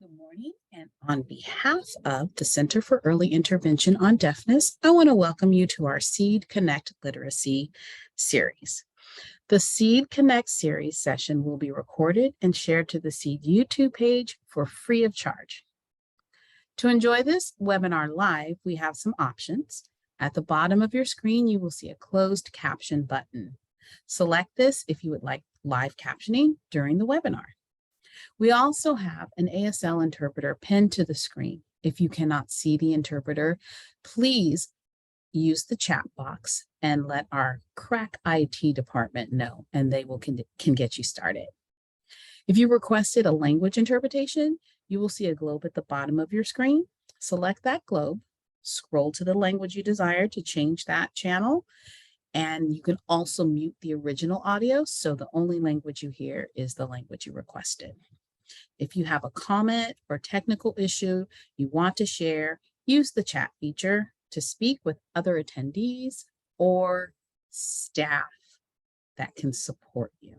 Good morning, and on behalf of the Center for Early Intervention on Deafness, I want to welcome you to our CEID Connect Literacy series. The CEID Connect series session will be recorded and shared to the CEID YouTube page for free of charge. To enjoy this webinar live, we have some options. At the bottom of your screen, you will see a closed caption button. Select this if you would like live captioning during the webinar. We also have an ASL interpreter pinned to the screen. If you cannot see the interpreter, please use the chat box and let our crack IT department know, and they can get you started. If you requested a language interpretation, you will see a globe at the bottom of your screen. Select that globe, scroll to the language you desire to change that channel, and you can also mute the original audio, so the only language you hear is the language you requested. If you have a comment or technical issue you want to share, use the chat feature to speak with other attendees or staff that can support you.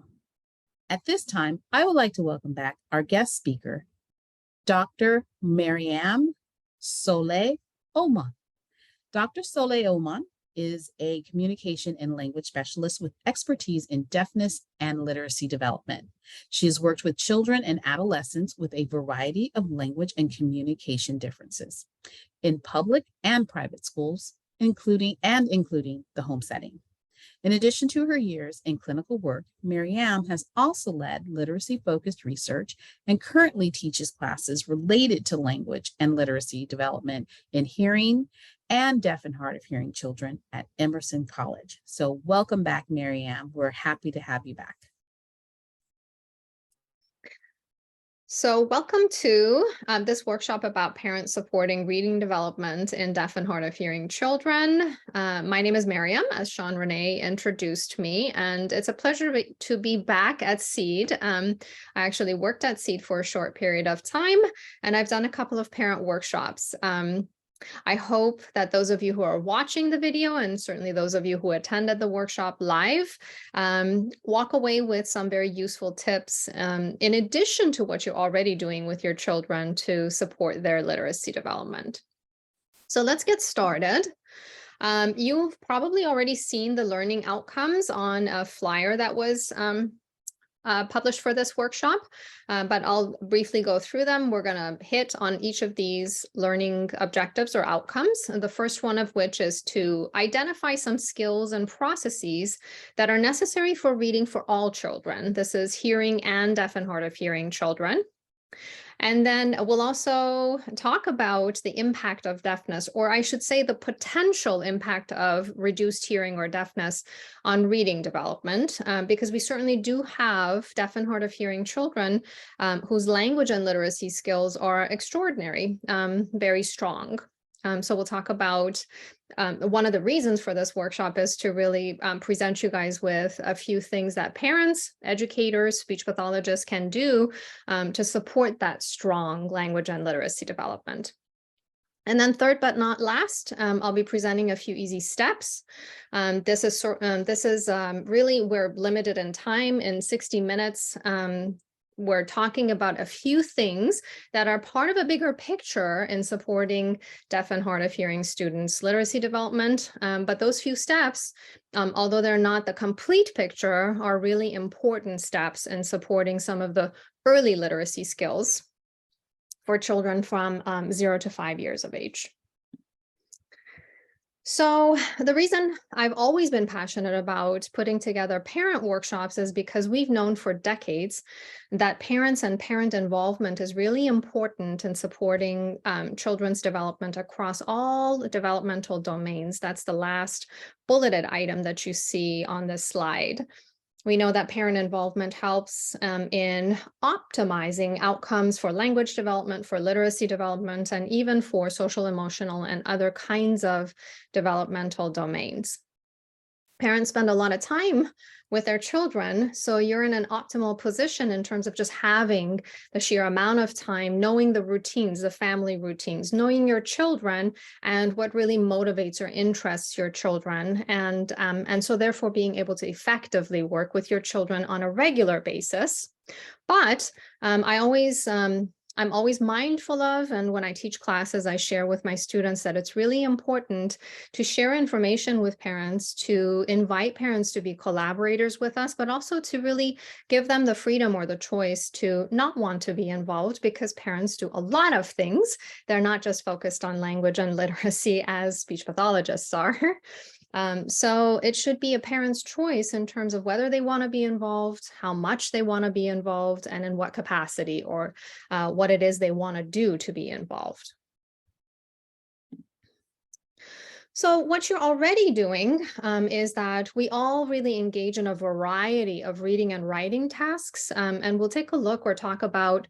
At this time, I would like to welcome back our guest speaker, Dr. Maryam Salehomeoum. Dr. Salehomeoum is a communication and language specialist with expertise in deafness and literacy development. She has worked with children and adolescents with a variety of language and communication differences in public and private schools, including the home setting. In addition to her years in clinical work, Maryam has also led literacy-focused research and currently teaches classes related to language and literacy development in hearing and deaf and hard of hearing children at Emerson College. So welcome back, Maryam. We're happy to have you back. So welcome to this workshop about parents supporting reading development in deaf and hard of hearing children. My name is Maryam, as Sean Renee introduced me, and it's a pleasure to be back at CEID. I actually worked at CEID for a short period of time, and I've done a couple of parent workshops. I hope that those of you who are watching the video, and certainly those of you who attended the workshop live, walk away with some very useful tips in addition to what you're already doing with your children to support their literacy development. So let's get started. You've probably already seen the learning outcomes on a flyer that was published for this workshop, but I'll briefly go through them. We're going to hit on each of these learning objectives or outcomes. The first one of which is to identify some skills and processes that are necessary for reading for all children. This is hearing and deaf and hard of hearing children. And then we'll also talk about the impact of deafness, or I should say the potential impact of reduced hearing or deafness on reading development, because we certainly do have deaf and hard of hearing children whose language and literacy skills are extraordinary, very strong. So we'll talk about one of the reasons for this workshop is to really present you guys with a few things that parents, educators, speech pathologists can do to support that strong language and literacy development. And then third but not last, I'll be presenting a few easy steps. This is really, we're limited in time in 60 minutes. We're talking about a few things that are part of a bigger picture in supporting deaf and hard of hearing students' literacy development. But those few steps, although they're not the complete picture, are really important steps in supporting some of the early literacy skills for children from 0 to 5 years of age. So the reason I've always been passionate about putting together parent workshops is because we've known for decades that parents and parent involvement is really important in supporting children's development across all developmental domains. That's the last bulleted item that you see on this slide. We know that parent involvement helps in optimizing outcomes for language development, for literacy development, and even for social, emotional, and other kinds of developmental domains. Parents spend a lot of time with their children, so you're in an optimal position in terms of just having the sheer amount of time, knowing the routines, the family routines, knowing your children and what really motivates or interests your children, and so therefore being able to effectively work with your children on a regular basis. But I always I'm always mindful of, and when I teach classes, I share with my students that it's really important to share information with parents, to invite parents to be collaborators with us, but also to really give them the freedom or the choice to not want to be involved, because parents do a lot of things. They're not just focused on language and literacy as speech pathologists are. So it should be a parent's choice in terms of whether they want to be involved, how much they want to be involved, and in what capacity, or what it is they want to do to be involved. So what you're already doing is that we all really engage in a variety of reading and writing tasks. And we'll take a look or talk about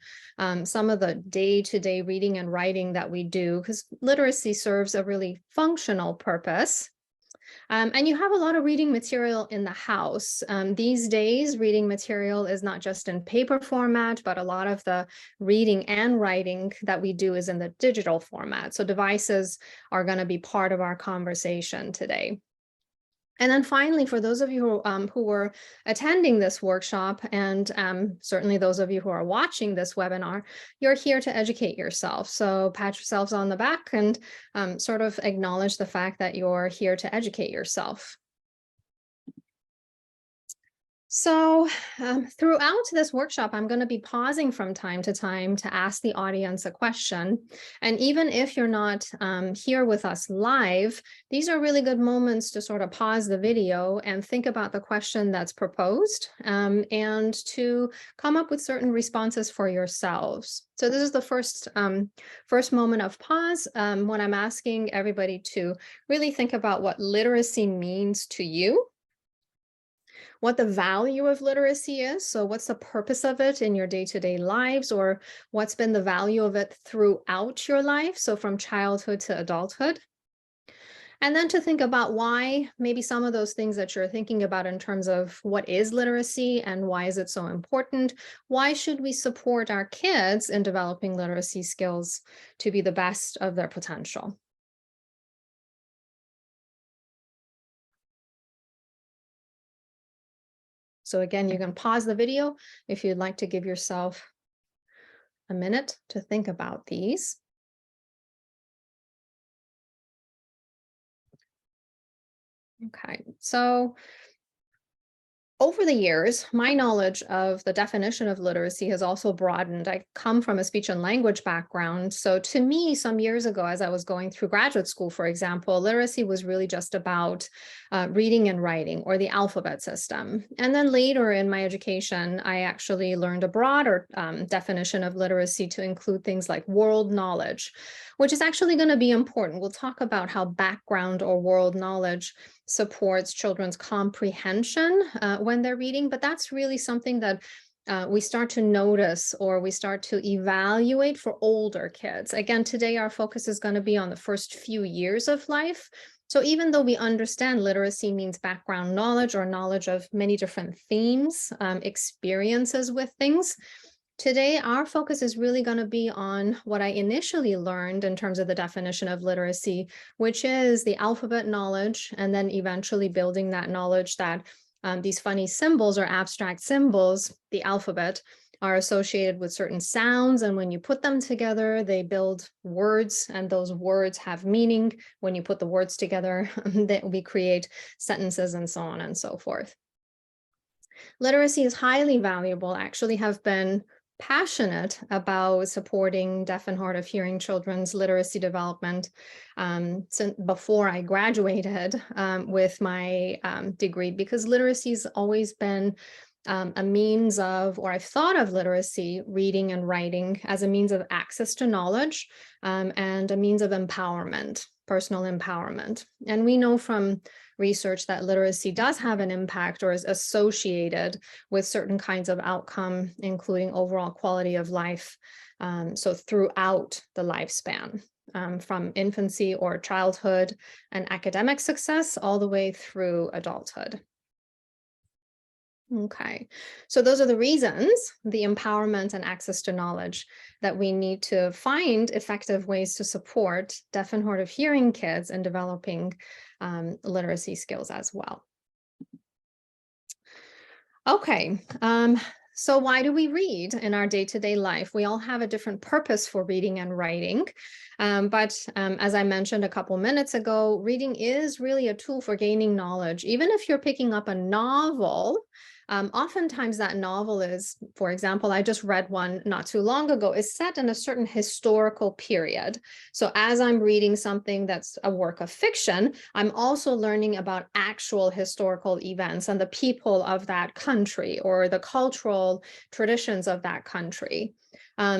some of the day-to-day reading and writing that we do, because literacy serves a really functional purpose. And you have a lot of reading material in the house. These days, reading material is not just in paper format, but a lot of the reading and writing that we do is in the digital format. So devices are going to be part of our conversation today. And then finally, for those of you who were attending this workshop, and certainly those of you who are watching this webinar, you're here to educate yourself. So pat yourselves on the back and sort of acknowledge the fact that you're here to educate yourself. So throughout this workshop, I'm going to be pausing from time to time to ask the audience a question. And even if you're not here with us live, these are really good moments to sort of pause the video and think about the question that's proposed, and to come up with certain responses for yourselves. So this is the first moment of pause when I'm asking everybody to really think about what literacy means to you, what the value of literacy is. So what's the purpose of it in your day-to-day lives, or what's been the value of it throughout your life, so from childhood to adulthood. And then to think about why maybe some of those things that you're thinking about in terms of what is literacy and why is it so important, why should we support our kids in developing literacy skills to be the best of their potential. So again, you can pause the video if you'd like to give yourself a minute to think about these. Okay, so over the years, my knowledge of the definition of literacy has also broadened. I come from a speech and language background. So to me, some years ago, as I was going through graduate school, for example, literacy was really just about reading and writing, or the alphabet system. And then later in my education, I actually learned a broader definition of literacy to include things like world knowledge, which is actually going to be important. We'll talk about how background or world knowledge supports children's comprehension when they're reading, but that's really something that we start to notice, or we start to evaluate for older kids. Again, today our focus is going to be on the first few years of life. So even though we understand literacy means background knowledge, or knowledge of many different themes, experiences with things, today, our focus is really going to be on what I initially learned in terms of the definition of literacy, which is the alphabet knowledge, and then eventually building that knowledge that these funny symbols, or abstract symbols, the alphabet, are associated with certain sounds. And when you put them together, they build words, and those words have meaning. When you put the words together, we create sentences, and so on and so forth. Literacy is highly valuable. I actually have been passionate about supporting deaf and hard of hearing children's literacy development since before I graduated with my degree, because literacy has always been a means of, or I've thought of literacy, reading and writing, as a means of access to knowledge and a means of empowerment, personal empowerment. And we know from research that literacy does have an impact, or is associated with certain kinds of outcome, including overall quality of life. So throughout the lifespan, from infancy or childhood and academic success all the way through adulthood. Okay, so those are the reasons, the empowerment and access to knowledge, that we need to find effective ways to support deaf and hard of hearing kids in developing literacy skills as well. Okay, So why do we read in our day-to-day life? We all have a different purpose for reading and writing. But as I mentioned a couple minutes ago, reading is really a tool for gaining knowledge. Even if you're picking up a novel, oftentimes that novel is, for example, I just read one not too long ago, is set in a certain historical period. So as I'm reading something that's a work of fiction, I'm also learning about actual historical events and the people of that country or the cultural traditions of that country.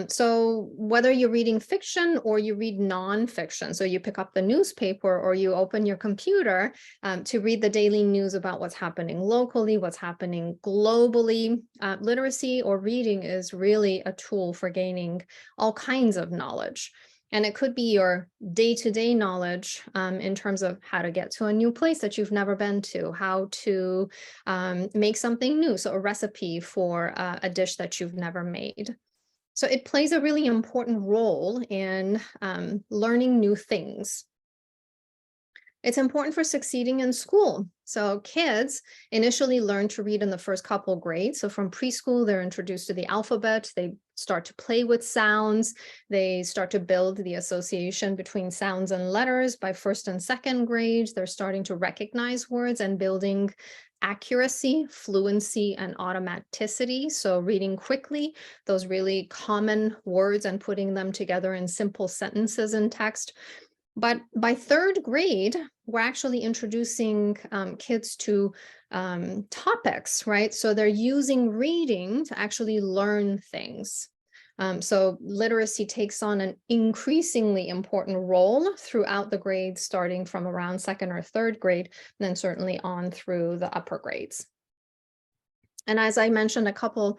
So whether you're reading fiction or you read nonfiction, so you pick up the newspaper or you open your computer to read the daily news about what's happening locally, what's happening globally, literacy or reading is really a tool for gaining all kinds of knowledge. And it could be your day-to-day knowledge in terms of how to get to a new place that you've never been to, how to make something new, so a recipe for a dish that you've never made. So it plays a really important role in learning new things. It's important for succeeding in school. So kids initially learn to read in the first couple grades. So from preschool, they're introduced to the alphabet. They start to play with sounds. They start to build the association between sounds and letters. By first and second grade, they're starting to recognize words and building accuracy, fluency, and automaticity. So reading quickly, those really common words and putting them together in simple sentences in text. But by third grade, we're actually introducing kids to topics, right? So they're using reading to actually learn things. So literacy takes on an increasingly important role throughout the grades, starting from around second or third grade, and then certainly on through the upper grades. And as I mentioned a couple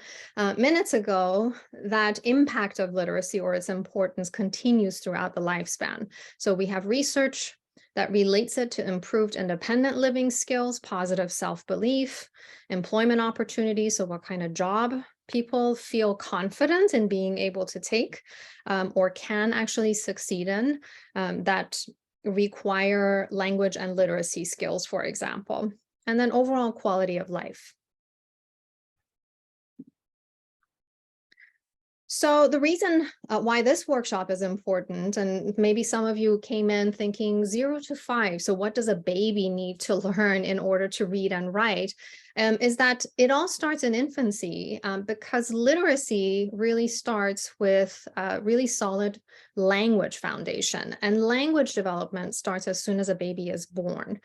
minutes ago, that impact of literacy or its importance continues throughout the lifespan. So we have research that relates it to improved independent living skills, positive self-belief, employment opportunities, so what kind of job people feel confident in being able to take or can actually succeed in that require language and literacy skills, for example, and then overall quality of life. So the reason why this workshop is important, and maybe some of you came in thinking 0 to 5, so what does a baby need to learn in order to read and write, is that it all starts in infancy because literacy really starts with a really solid language foundation, and language development starts as soon as a baby is born.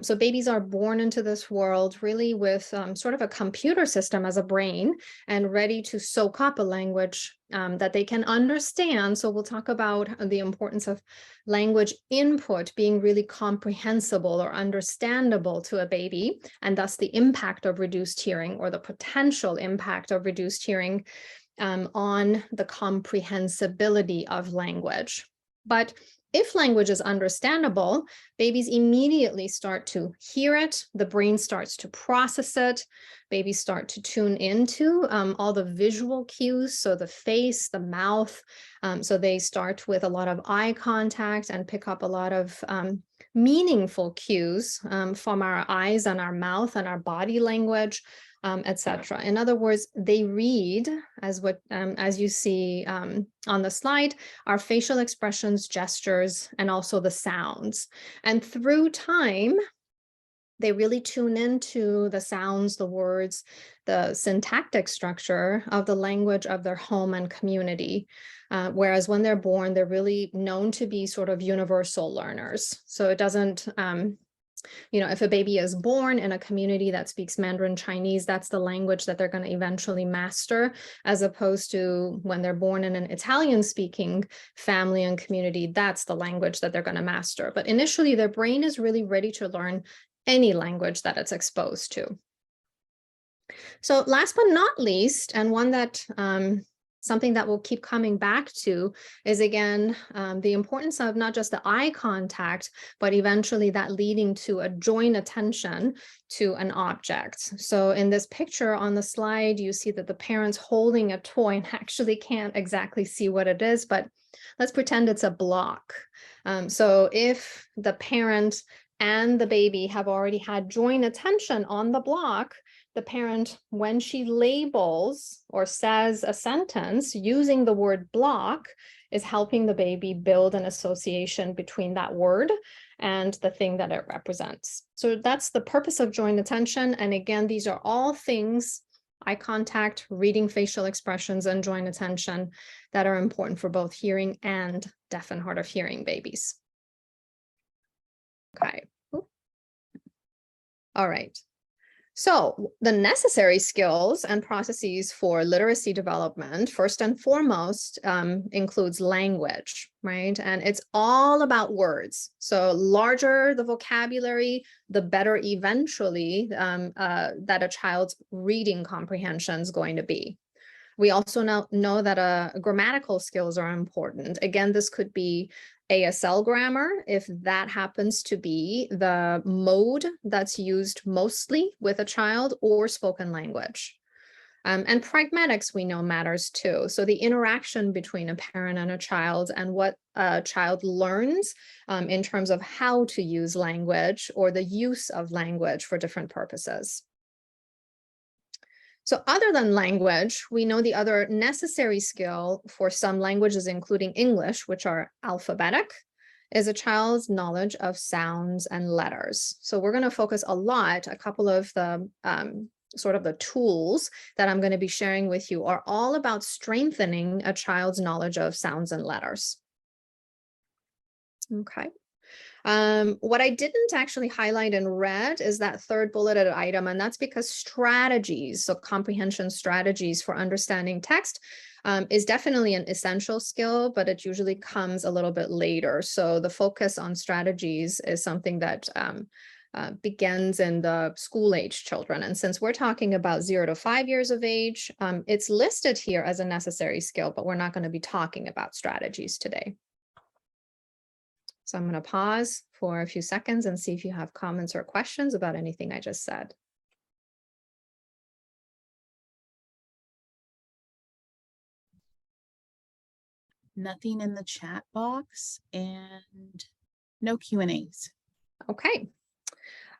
So babies are born into this world really with sort of a computer system as a brain and ready to soak up a language that they can understand. So we'll talk about the importance of language input being really comprehensible or understandable to a baby, and thus the impact of reduced hearing or the potential impact of reduced hearing on the comprehensibility of language. But if language is understandable, babies immediately start to hear it, the brain starts to process it, babies start to tune into all the visual cues, so the face, the mouth, so they start with a lot of eye contact and pick up a lot of meaningful cues from our eyes and our mouth and our body language, etc. In other words, they read as you see on the slide, our facial expressions, gestures, and also the sounds. And through time, they really tune into the sounds, the words, the syntactic structure of the language of their home and community. Whereas when they're born, they're really known to be sort of universal learners. So it doesn't, if a baby is born in a community that speaks Mandarin Chinese, that's the language that they're going to eventually master, as opposed to when they're born in an Italian-speaking family and community, that's the language that they're going to master. But initially, their brain is really ready to learn any language that it's exposed to. So last but not least, and one that something that we'll keep coming back to is, again, the importance of not just the eye contact, but eventually that leading to a joint attention to an object. So in this picture on the slide, you see that the parent's holding a toy and actually can't exactly see what it is, but let's pretend it's a block. So if the parent and the baby have already had joint attention on the block, the parent, when she labels or says a sentence using the word block, is helping the baby build an association between that word and the thing that it represents. So that's the purpose of joint attention. And again, these are all things, eye contact, reading facial expressions, and joint attention, that are important for both hearing and deaf and hard of hearing babies. Okay. All right. So the necessary skills and processes for literacy development, first and foremost, includes language, right? And it's all about words. So larger the vocabulary, the better eventually that a child's reading comprehension is going to be. We also know that grammatical skills are important. Again, this could be ASL grammar, if that happens to be the mode that's used mostly with a child, or spoken language. And pragmatics we know matters too. So the interaction between a parent and a child, and what a child learns in terms of how to use language, or the use of language for different purposes. So other than language, we know the other necessary skill for some languages, including English, which are alphabetic, is a child's knowledge of sounds and letters. So we're going to focus a couple of the sort of the tools that I'm going to be sharing with you are all about strengthening a child's knowledge of sounds and letters. Okay. What I didn't actually highlight in red is that third bulleted item, and that's because strategies, so comprehension strategies for understanding text, is definitely an essential skill, but it usually comes a little bit later. So the focus on strategies is something that begins in the school-age children. And since we're talking about 0 to 5 years of age, it's listed here as a necessary skill, but we're not going to be talking about strategies today. So I'm going to pause for a few seconds and see if you have comments or questions about anything I just said. Nothing in the chat box and no Q&As. Okay.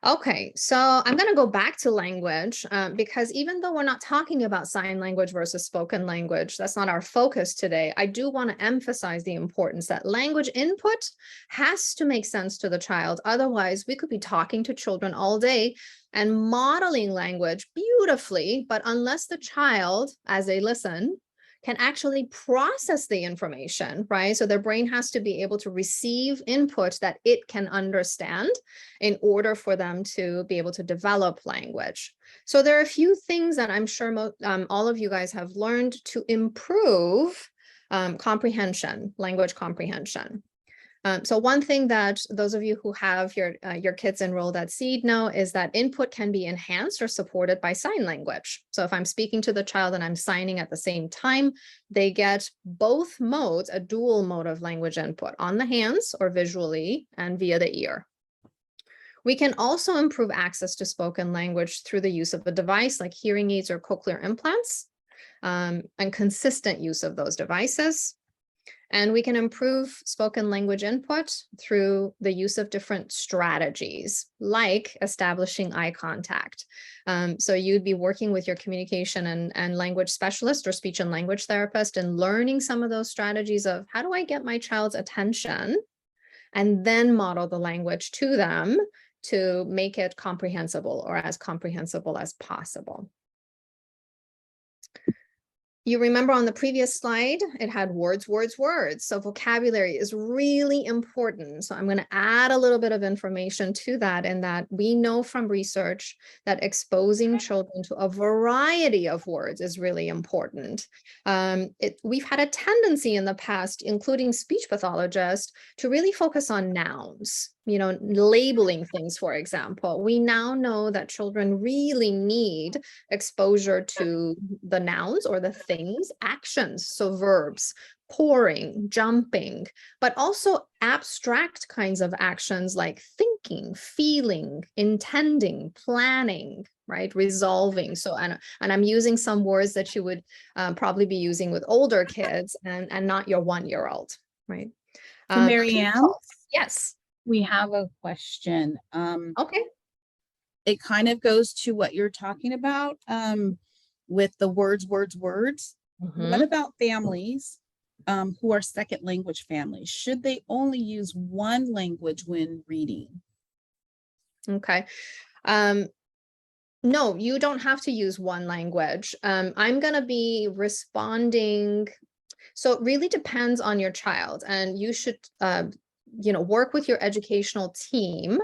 Okay, so I'm going to go back to language because even though we're not talking about sign language versus spoken language, that's not our focus today. I do want to emphasize the importance that language input has to make sense to the child. Otherwise, we could be talking to children all day and modeling language beautifully, but unless the child, as they listen, can actually process the information, right? So their brain has to be able to receive input that it can understand in order for them to be able to develop language. So there are a few things that I'm sure all of you guys have learned to improve comprehension, language comprehension. So one thing that those of you who have your kids enrolled at CEID know is that input can be enhanced or supported by sign language. So if I'm speaking to the child and I'm signing at the same time, they get both modes, a dual mode of language input on the hands or visually and via the ear. We can also improve access to spoken language through the use of a device like hearing aids or cochlear implants, and consistent use of those devices. And we can improve spoken language input through the use of different strategies, like establishing eye contact. So you'd be working with your communication and language specialist or speech and language therapist and learning some of those strategies of how do I get my child's attention, and then model the language to them to make it comprehensible or as comprehensible as possible. You remember on the previous slide, it had words, words, words. So vocabulary is really important. So I'm going to add a little bit of information to that, in that we know from research that exposing children to a variety of words is really important. We've had a tendency in the past, including speech pathologists, to really focus on nouns. Labeling things, for example. We now know that children really need exposure to the nouns or the things, actions, so verbs, pouring, jumping, but also abstract kinds of actions like thinking, feeling, intending, planning, right? Resolving. So, and I'm using some words that you would probably be using with older kids and not your 1-year-old, right? So Maryam, yes. We have a question. Okay. it kind of goes to what you're talking about with the words. What about families who are second language families? Should they only use one language when reading? Okay. No, you don't have to use one language. I'm going to be responding. So it really depends on your child, and you should, work with your educational team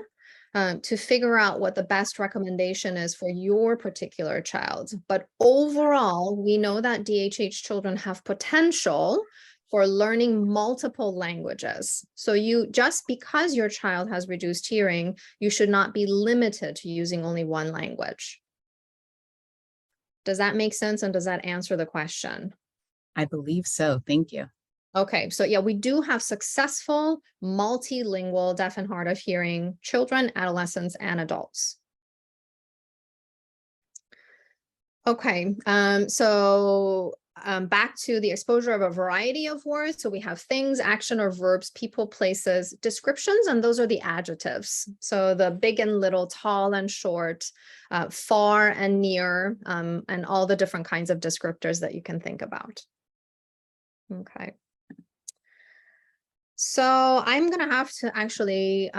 to figure out what the best recommendation is for your particular child. But overall, we know that DHH children have potential for learning multiple languages. So just because your child has reduced hearing, you should not be limited to using only one language. Does that make sense? And does that answer the question? I believe so. Thank you. Okay, so yeah, we do have successful multilingual deaf and hard of hearing children, adolescents, and adults. Okay, back to the exposure of a variety of words. So we have things, action or verbs, people, places, descriptions, and those are the adjectives. So the big and little, tall and short, far and near, and all the different kinds of descriptors that you can think about. Okay. So I'm going to have to actually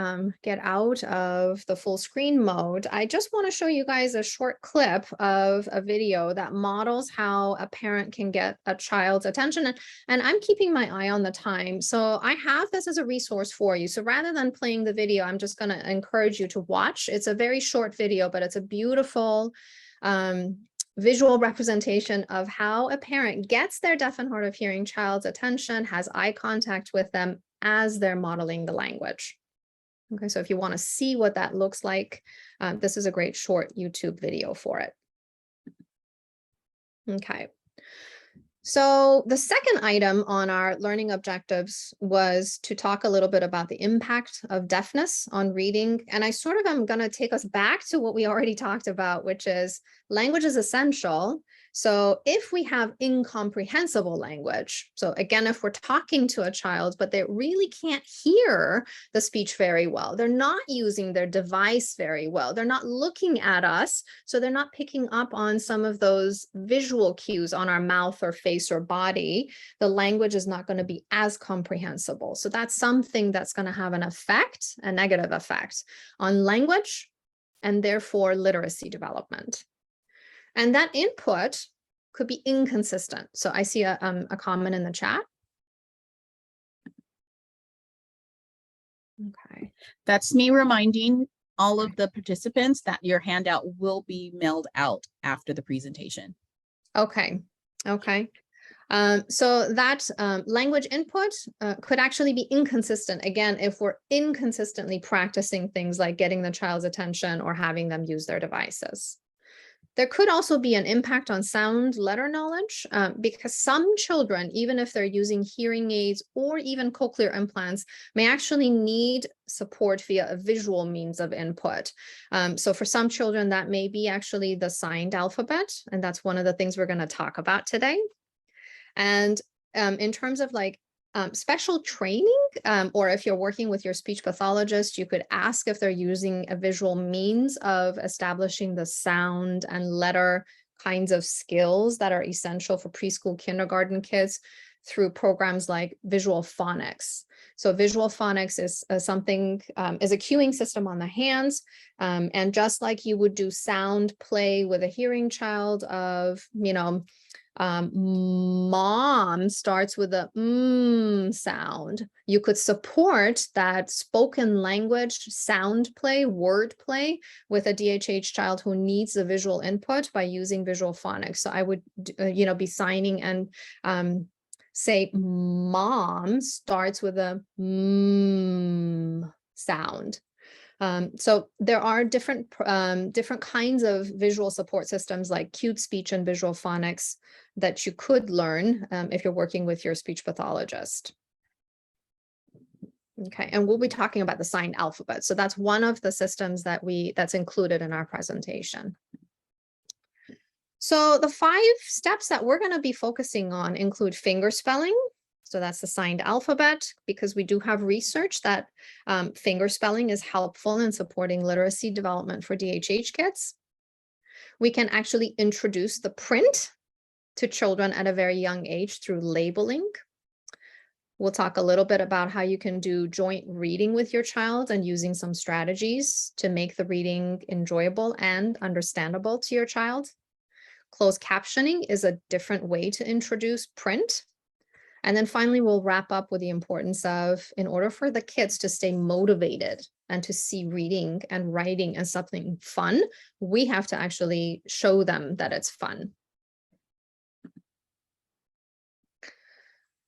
get out of the full screen mode. I just want to show you guys a short clip of a video that models how a parent can get a child's attention. And I'm keeping my eye on the time. So I have this as a resource for you. So rather than playing the video, I'm just going to encourage you to watch. It's a very short video, but it's a beautiful visual representation of how a parent gets their deaf and hard of hearing child's attention, has eye contact with them as they're modeling the language. Okay, so if you want to see what that looks like, this is a great short YouTube video for it. Okay. So the second item on our learning objectives was to talk a little bit about the impact of deafness on reading. And I sort of am going to take us back to what we already talked about, which is language is essential. So if we have incomprehensible language, so again, if we're talking to a child, but they really can't hear the speech very well, they're not using their device very well, they're not looking at us, so they're not picking up on some of those visual cues on our mouth or face or body, the language is not going to be as comprehensible. So that's something that's going to have an effect, a negative effect on language and therefore literacy development. And that input could be inconsistent. So I see a comment in the chat. Okay. That's me reminding all of the participants that your handout will be mailed out after the presentation. Okay. Okay. So that language input could actually be inconsistent, again, if we're inconsistently practicing things like getting the child's attention or having them use their devices. There could also be an impact on sound letter knowledge because some children, even if they're using hearing aids or even cochlear implants, may actually need support via a visual means of input. So for some children, that may be actually the signed alphabet, and that's one of the things we're going to talk about today. And in terms of like special training, or if you're working with your speech pathologist, you could ask if they're using a visual means of establishing the sound and letter kinds of skills that are essential for preschool kindergarten kids through programs like visual phonics. So visual phonics is is a cueing system on the hands. And just like you would do sound play with a hearing child of, mom starts with a sound. You could support that spoken language sound play, word play with a DHH child who needs the visual input by using visual phonics. So I would, be signing and say mom starts with a sound. So there are different kinds of visual support systems like cued speech and visual phonics that you could learn if you're working with your speech pathologist. Okay, and we'll be talking about the signed alphabet. So that's one of the systems that's included in our presentation. So the 5 steps that we're going to be focusing on include finger spelling, So that's the signed alphabet, because we do have research that fingerspelling is helpful in supporting literacy development for DHH kids. We can actually introduce the print to children at a very young age through labeling. We'll talk a little bit about how you can do joint reading with your child and using some strategies to make the reading enjoyable and understandable to your child. Closed captioning is a different way to introduce print. And then finally, we'll wrap up with the importance of, in order for the kids to stay motivated and to see reading and writing as something fun, we have to actually show them that it's fun.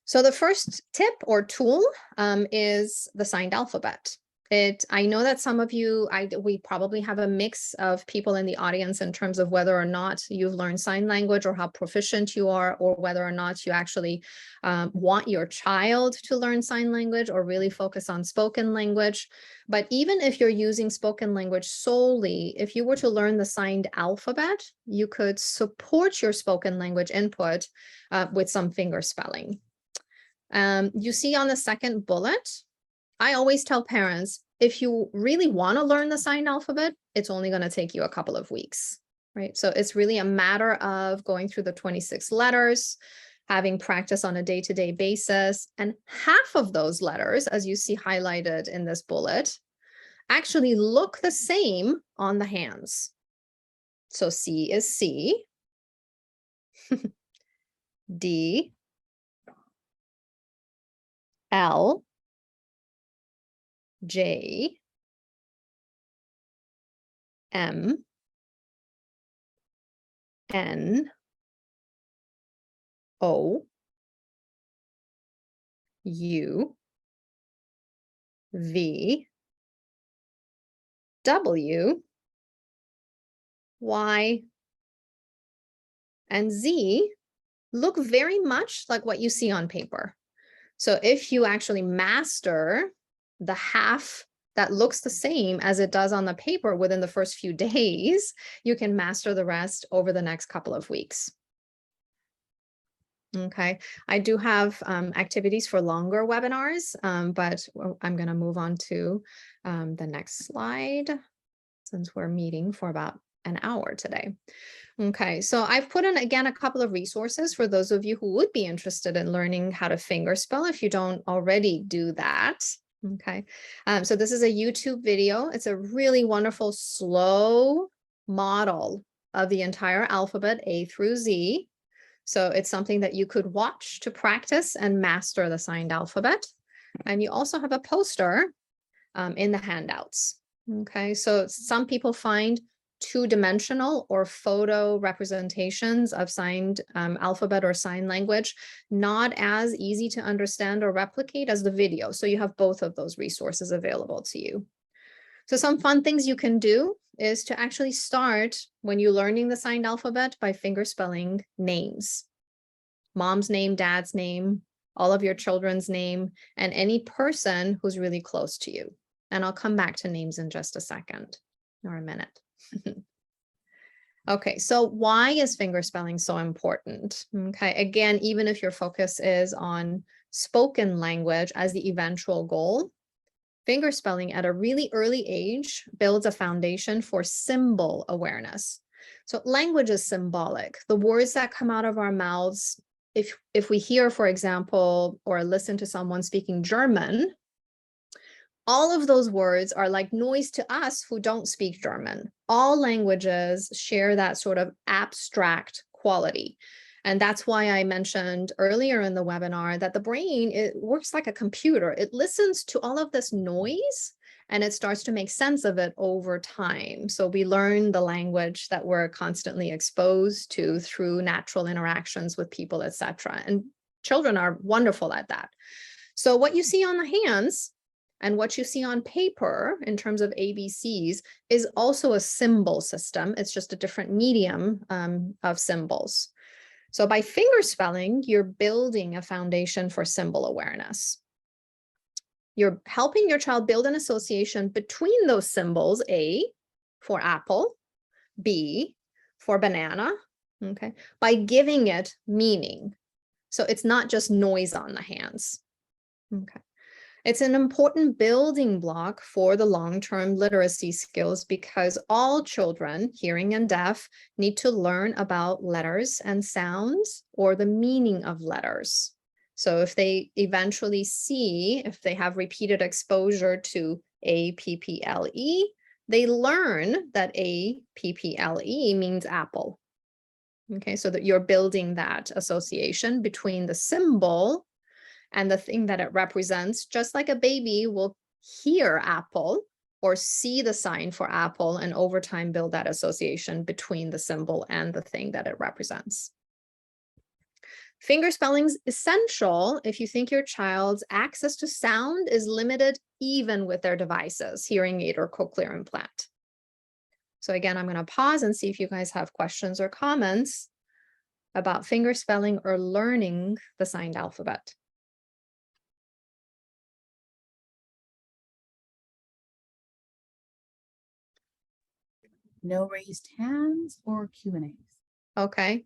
So the first tip or tool is the signed alphabet. I know that some of you, we probably have a mix of people in the audience in terms of whether or not you've learned sign language or how proficient you are, or whether or not you actually want your child to learn sign language or really focus on spoken language. But even if you're using spoken language solely, if you were to learn the signed alphabet, you could support your spoken language input with some finger spelling. You see on the second bullet, I always tell parents, if you really want to learn the signed alphabet, it's only going to take you a couple of weeks, right? So it's really a matter of going through the 26 letters, having practice on a day-to-day basis. And half of those letters, as you see highlighted in this bullet, actually look the same on the hands. So C is C, D, L, J, M, N, O, U, V, W, Y, and Z look very much like what you see on paper. So if you actually master the half that looks the same as it does on the paper within the first few days, you can master the rest over the next couple of weeks. Okay, I do have activities for longer webinars, but I'm going to move on to the next slide since we're meeting for about an hour today. Okay, so I've put in, again, a couple of resources for those of you who would be interested in learning how to fingerspell if you don't already do that. Okay, so this is a YouTube video. It's a really wonderful, slow model of the entire alphabet, A through Z. So it's something that you could watch to practice and master the signed alphabet. And you also have a poster in the handouts. Okay, so some people find two-dimensional or photo representations of signed alphabet or sign language not as easy to understand or replicate as the video. So you have both of those resources available to you. So some fun things you can do is to actually start when you're learning the signed alphabet by fingerspelling names. Mom's name, dad's name, all of your children's name, and any person who's really close to you. And I'll come back to names in just a second or a minute. Okay, so why is fingerspelling so important? Okay, again, even if your focus is on spoken language as the eventual goal, fingerspelling at a really early age builds a foundation for symbol awareness. So language is symbolic. The words that come out of our mouths, if we hear, for example, or listen to someone speaking German, all of those words are like noise to us who don't speak German. All languages share that sort of abstract quality. And that's why I mentioned earlier in the webinar that the brain, it works like a computer. It listens to all of this noise and it starts to make sense of it over time. So we learn the language that we're constantly exposed to through natural interactions with people, etc. And children are wonderful at that. So what you see on the hands and what you see on paper in terms of ABCs is also a symbol system. It's just a different medium of symbols. So by fingerspelling, you're building a foundation for symbol awareness. You're helping your child build an association between those symbols, A for apple, B for banana, okay, by giving it meaning. So it's not just noise on the hands. Okay. It's an important building block for the long-term literacy skills because all children, hearing and deaf, need to learn about letters and sounds or the meaning of letters. So if they eventually see, if they have repeated exposure to APPLE, they learn that APPLE means apple. Okay, so that you're building that association between the symbol and the thing that it represents, just like a baby will hear apple or see the sign for apple and over time build that association between the symbol and the thing that it represents. Fingerspelling is essential if you think your child's access to sound is limited even with their devices, hearing aid or cochlear implant. So again, I'm going to pause and see if you guys have questions or comments about fingerspelling or learning the signed alphabet. No raised hands or Q&As. Okay.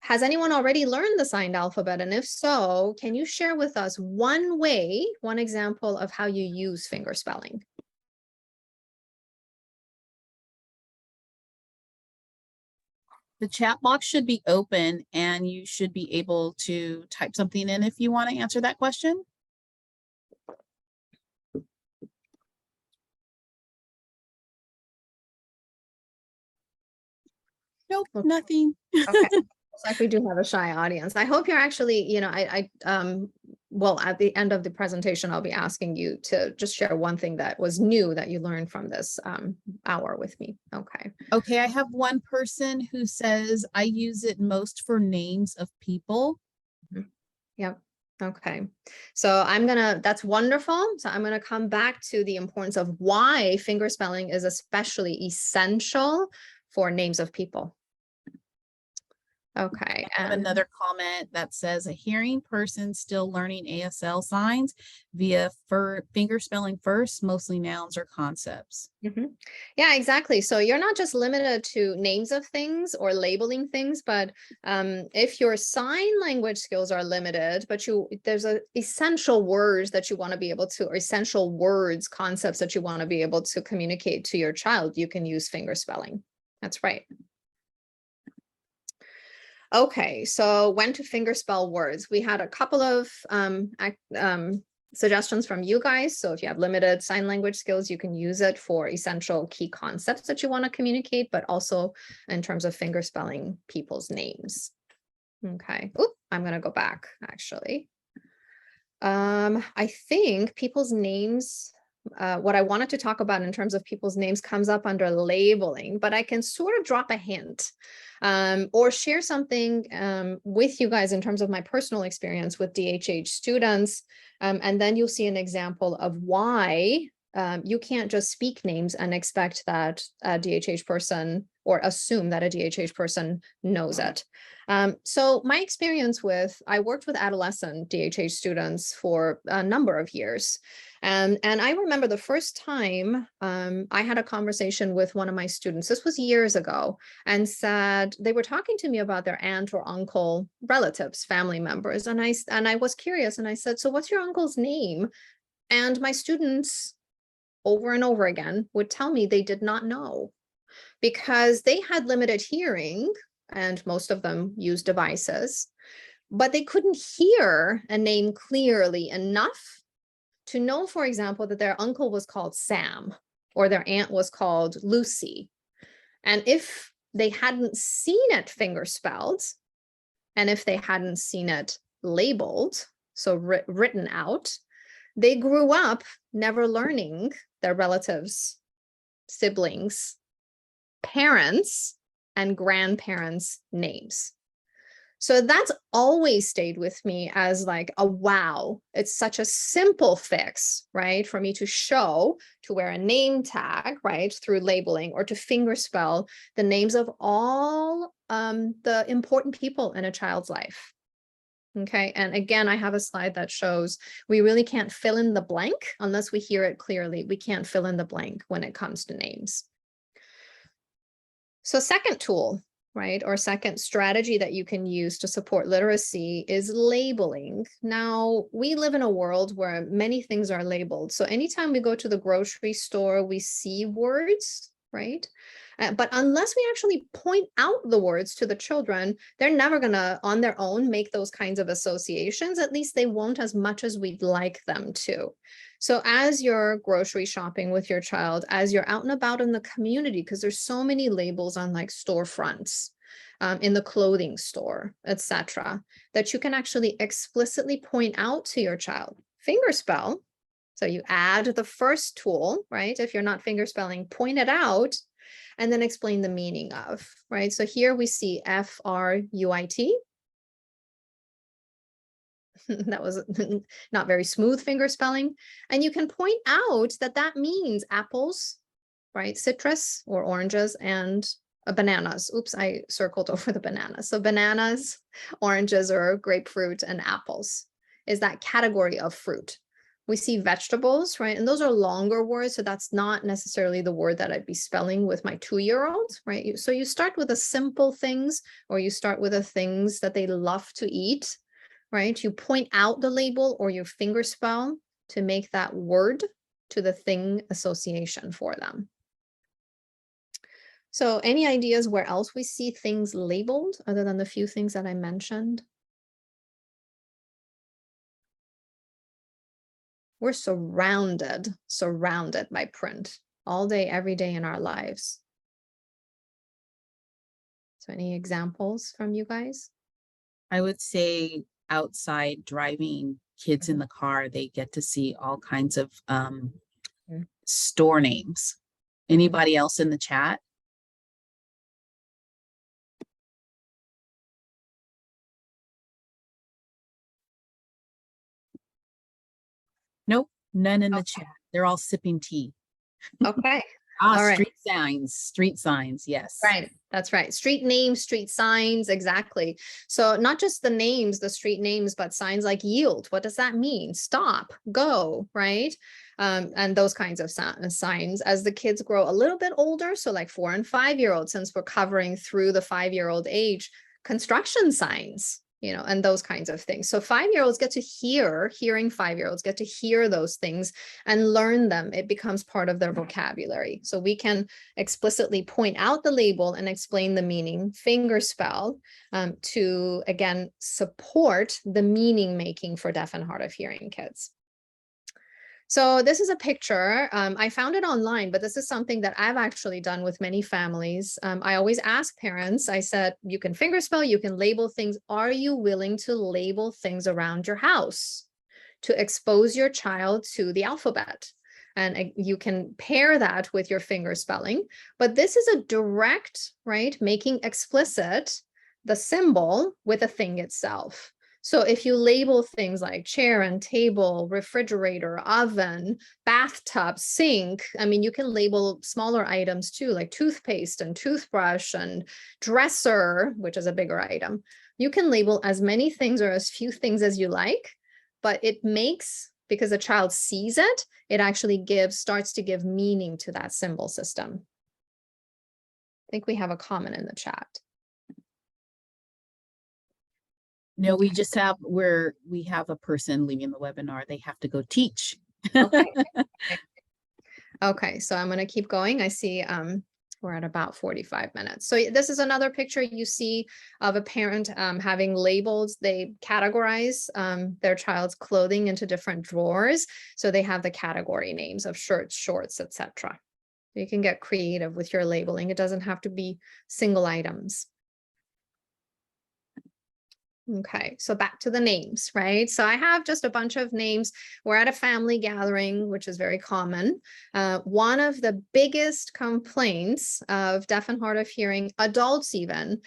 Has anyone already learned the signed alphabet? And if so, can you share with us one way, one example of how you use fingerspelling? The chat box should be open and you should be able to type something in if you want to answer that question. Nope, Okay. nothing. Okay. Looks like we do have a shy audience. I hope you're actually, you know, well, at the end of the presentation, I'll be asking you to just share one thing that was new that you learned from this hour with me. Okay. Okay, I have one person who says I use it most for names of people. Yep. Okay. So that's wonderful. So I'm gonna come back to the importance of why fingerspelling is especially essential for names of people. Okay. I have another comment that says a hearing person still learning ASL signs via fingerspelling first, mostly nouns or concepts. Yeah, exactly. So you're not just limited to names of things or labeling things, but if your sign language skills are limited, but there's essential words that you want to be able to, or essential words, concepts that you want to be able to communicate to your child, you can use fingerspelling. That's right. Okay, so when to fingerspell words. We had a couple of suggestions from you guys. So if you have limited sign language skills, you can use it for essential key concepts that you want to communicate, but also in terms of fingerspelling people's names. Okay. Oop, I'm going to go back actually. I think people's names, what I wanted to talk about in terms of people's names comes up under labeling, but I can sort of drop a hint or share something with you guys in terms of my personal experience with DHH students. And then you'll see an example of why you can't just speak names and expect that a DHH person or assume that a DHH person knows it. So my experience I worked with adolescent DHH students for a number of years. And I remember the first time I had a conversation with one of my students, this was years ago, and said they were talking to me about their aunt or uncle relatives, family members. And I was curious and I said, so what's your uncle's name? And my students over and over again would tell me they did not know because they had limited hearing and most of them used devices, but they couldn't hear a name clearly enough to know, for example, that their uncle was called Sam or their aunt was called Lucy. And if they hadn't seen it fingerspelled, and if they hadn't seen it labeled, so written out, they grew up never learning their relatives, siblings, parents, and grandparents' names. So that's always stayed with me as like a wow. It's such a simple fix, right? For me to show, to wear a name tag, right? Through labeling or to fingerspell the names of all the important people in a child's life. Okay, and again, I have a slide that shows we really can't fill in the blank unless we hear it clearly. We can't fill in the blank when it comes to names. So second tool, right? Or second strategy that you can use to support literacy is labeling. Now, we live in a world where many things are labeled. So anytime we go to the grocery store, we see words, right? But unless we actually point out the words to the children, they're never going to, on their own, make those kinds of associations. At least they won't as much as we'd like them to. So as you're grocery shopping with your child, as you're out and about in the community, because there's so many labels on like storefronts, in the clothing store, etc., that you can actually explicitly point out to your child. Fingerspell. So you add the first tool, right? If you're not fingerspelling, point it out and then explain the meaning of, right? So here we see Fruit. That was not very smooth finger spelling. And you can point out that that means apples, right? Citrus or oranges and bananas. Oops, I circled over the bananas. So bananas, oranges, or grapefruit and apples is that category of fruit. We see vegetables, right? And those are longer words. So that's not necessarily the word that I'd be spelling with my 2-year-old, right? So you start with the simple things, or you start with the things that they love to eat, right? You point out the label or you fingerspell to make that word to the thing association for them. So any ideas where else we see things labeled other than the few things that I mentioned? We're surrounded by print all day, every day in our lives. So any examples from you guys? I would say outside driving kids in the car, they get to see all kinds of store names. Anybody else in the chat? Nope, none in the chat. They're all sipping tea. Okay. Ah, All right. street signs, yes. Right, that's right. Street names, street signs, exactly. So not just the names, the street names, but signs like yield. What does that mean? Stop, go, right? And those kinds of signs as the kids grow a little bit older. So like 4 and 5-year-olds, since we're covering through the 5-year-old age, construction signs, you know, and those kinds of things. So 5-year-olds get to hearing 5-year-olds get to hear those things and learn them. It becomes part of their vocabulary. So we can explicitly point out the label and explain the meaning, fingerspell, to, again, support the meaning making for deaf and hard of hearing kids. So this is a picture. I found it online, but this is something that I've actually done with many families. I always ask parents, I said, you can fingerspell, you can label things. Are you willing to label things around your house to expose your child to the alphabet? And you can pair that with your finger spelling, but this is a direct, right, making explicit the symbol with the thing itself. So if you label things like chair and table, refrigerator, oven, bathtub, sink, I mean, you can label smaller items too, like toothpaste and toothbrush and dresser, which is a bigger item. You can label as many things or as few things as you like, but it makes, because the child sees it, it actually starts to give meaning to that symbol system. I think we have a comment in the chat. No, we just have we have a person leaving the webinar. They have to go teach. Okay. Okay, so I'm going to keep going. I see we're at about 45 minutes. So this is another picture you see of a parent having labels. They categorize their child's clothing into different drawers. So they have the category names of shirts, shorts, etc. You can get creative with your labeling. It doesn't have to be single items. Okay, so back to the names, right? So I have just a bunch of names. We're at a family gathering, which is very common. One of the biggest complaints of deaf and hard of hearing adults even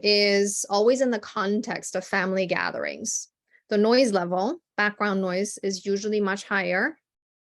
is always in the context of family gatherings. The noise level, background noise, is usually much higher,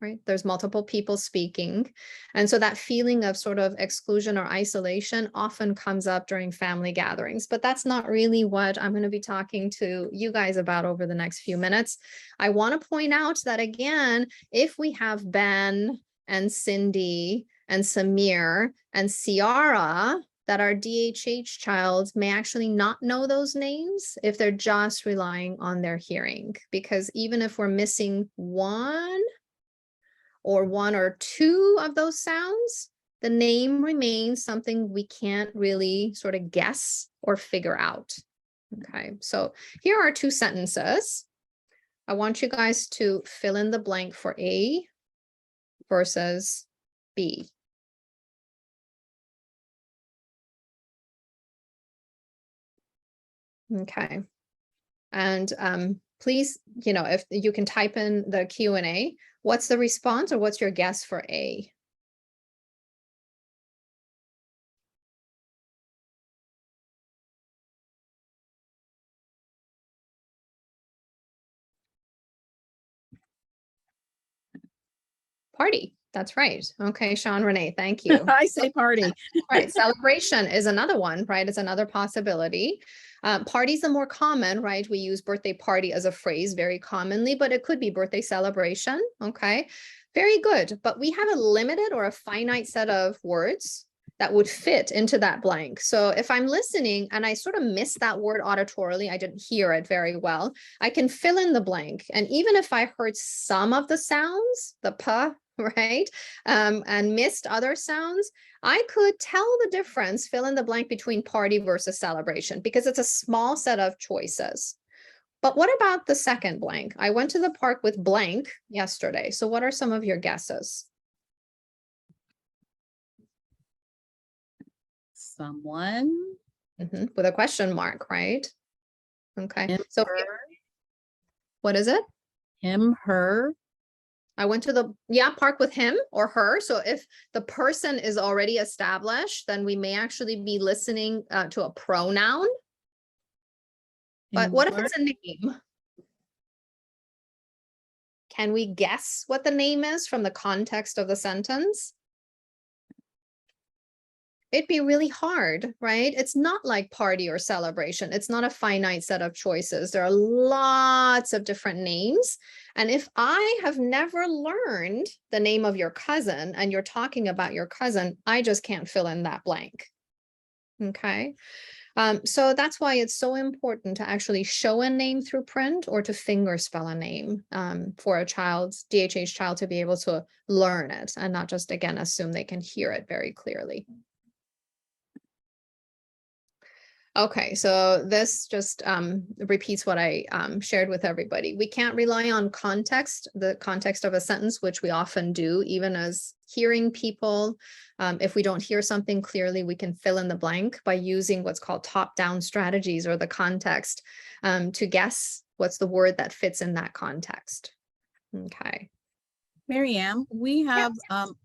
right? There's multiple people speaking. And so that feeling of sort of exclusion or isolation often comes up during family gatherings, but that's not really what I'm going to be talking to you guys about over the next few minutes. I want to point out that, again, if we have Ben and Cindy and Samir and Ciara that our DHH child may actually not know those names if they're just relying on their hearing. Because even if we're missing one or two of those sounds, the name remains something we can't really sort of guess or figure out. Okay, so here are two sentences. I want you guys to fill in the blank for A versus B. Okay. And please, if you can type in the Q&A, what's the response or what's your guess for A? Party. That's right. Okay, Sean, Renee, thank you. I say party. Right. Celebration is another one, right? It's another possibility. Parties are more common, right? We use birthday party as a phrase very commonly, but it could be birthday celebration. Okay. Very good. But we have a limited or a finite set of words that would fit into that blank. So if I'm listening and I sort of miss that word auditorily, I didn't hear it very well, I can fill in the blank. And even if I heard some of the sounds, the p, right, and missed other sounds, I could tell the difference, fill in the blank between party versus celebration, because it's a small set of choices. But what about the second blank? I went to the park with blank yesterday. So what are some of your guesses? Someone. With a question mark, right? Okay. Him, So her. what is it? Him, her. I went to the park with him or her. So if the person is already established, then we may actually be listening to a pronoun. But Him, what if her. it's a name? Can we guess what the name is from the context of the sentence? It'd be really hard, right? It's not like party or celebration. It's not a finite set of choices. There are lots of different names. And if I have never learned the name of your cousin and you're talking about your cousin, I just can't fill in that blank. Okay. So that's why it's so important to actually show a name through print or to finger spell a name for a child's DHH child to be able to learn it and not just, again, assume they can hear it very clearly. Okay, so this just repeats what I shared with everybody. We can't rely on context, the context of a sentence, which we often do, even as hearing people. If we don't hear something clearly, we can fill in the blank by using what's called top-down strategies or the context to guess what's the word that fits in that context. Okay. Maryam, we have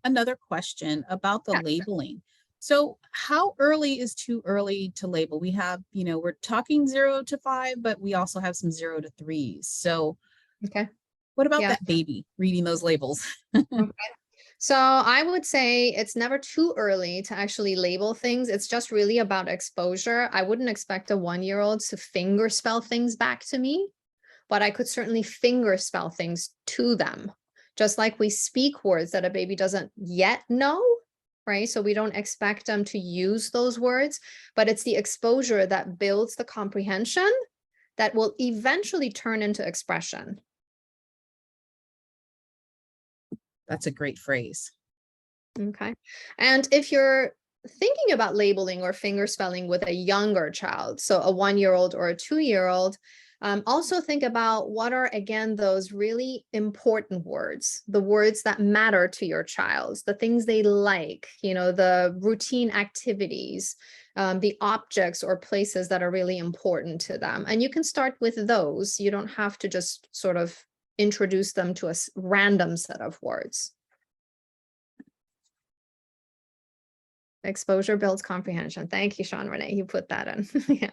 another question about the labeling. So how early is too early to label? We have, we're talking 0 to 5, but we also have some 0 to 3s. So what about that baby reading those labels? Okay. So I would say it's never too early to actually label things. It's just really about exposure. I wouldn't expect a 1-year-old to finger spell things back to me, but I could certainly finger spell things to them. Just like we speak words that a baby doesn't yet know, right? So we don't expect them to use those words, but it's the exposure that builds the comprehension that will eventually turn into expression. That's a great phrase. Okay. And if you're thinking about labeling or finger spelling with a younger child, so a 1-year-old or a 2-year-old, also think about what are, again, those really important words, the words that matter to your child, the things they like, the routine activities, the objects or places that are really important to them. And you can start with those. You don't have to just sort of introduce them to a random set of words. Exposure builds comprehension. Thank you, Sean Renee. You put that in. Yeah.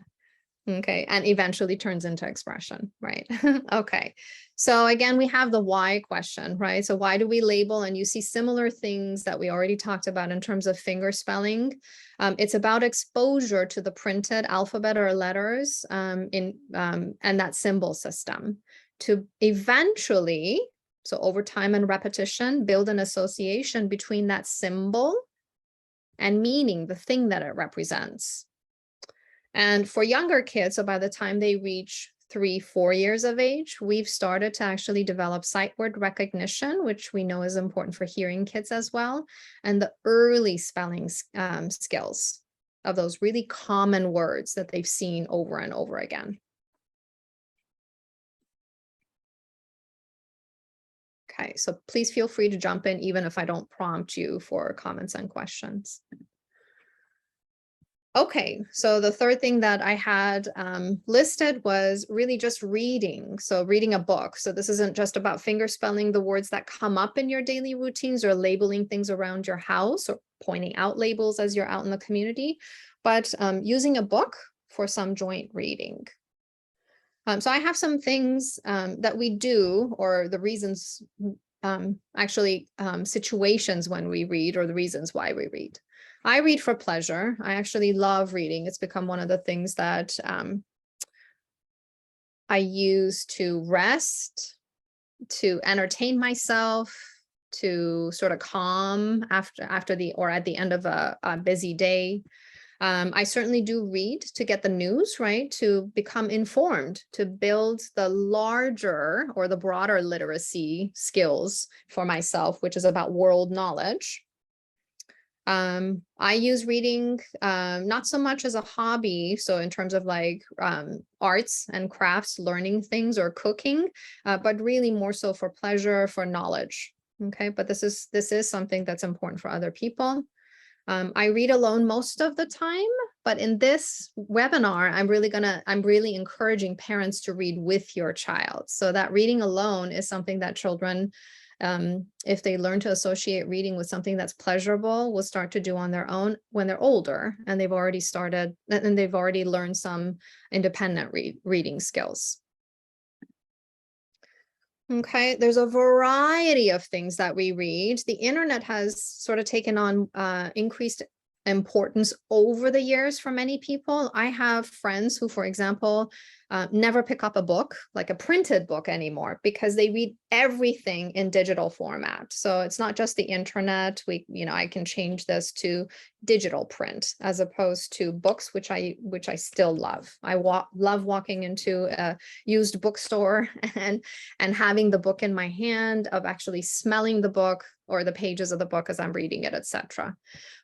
Okay. And eventually turns into expression, right? Okay. So again, we have the why question, right? So why do we label? And you see similar things that we already talked about in terms of finger spelling. It's about exposure to the printed alphabet or letters and that symbol system to eventually, so over time and repetition, build an association between that symbol and meaning, the thing that it represents. And for younger kids, so by the time they reach 3-4 years of age, we've started to actually develop sight word recognition, which we know is important for hearing kids as well, and the early spelling skills of those really common words that they've seen over and over again. Okay, so please feel free to jump in even if I don't prompt you for comments and questions. Okay, so the third thing that I had listed was really just reading. So reading a book. So this isn't just about fingerspelling the words that come up in your daily routines or labeling things around your house or pointing out labels as you're out in the community, but using a book for some joint reading. So I have some things that we do, or the reasons, situations when we read, or the reasons why we read. I read for pleasure. I actually love reading. It's become one of the things that I use to rest, to entertain myself, to sort of calm after the, or at the end of a busy day. I certainly do read to get the news, right? To become informed, to build the larger or the broader literacy skills for myself, which is about world knowledge. I use reading not so much as a hobby, so in terms of like arts and crafts, learning things or cooking, but really more so for pleasure, for knowledge. Okay, but this is something that's important for other people. I read alone most of the time, but in this webinar, I'm really encouraging parents to read with your child. So that reading alone is something that children, if they learn to associate reading with something that's pleasurable, will start to do on their own when they're older, and they've already learned some independent reading skills. Okay, there's a variety of things that we read. The internet has sort of taken on increased importance over the years for many people. I have friends who, for example, never pick up a book, like a printed book anymore, because they read everything in digital format. So it's not just the internet. I can change this to digital print as opposed to books, which I still love. I love walking into a used bookstore and having the book in my hand, of actually smelling the book or the pages of the book as I'm reading it, etc.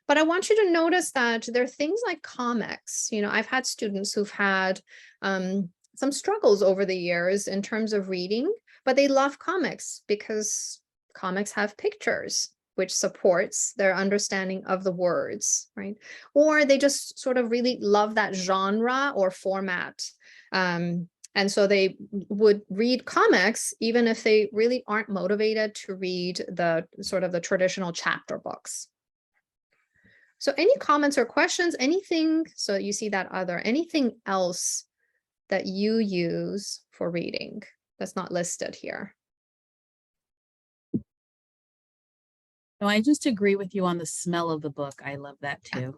But I want you to notice that there are things like comics. I've had students who've had some struggles over the years in terms of reading, but they love comics because comics have pictures, which supports their understanding of the words, right? Or they just sort of really love that genre or format. And so they would read comics, even if they really aren't motivated to read the sort of the traditional chapter books. So any comments or questions, anything, so you see that anything else that you use for reading that's not listed here? No, I just agree with you on the smell of the book. I love that too.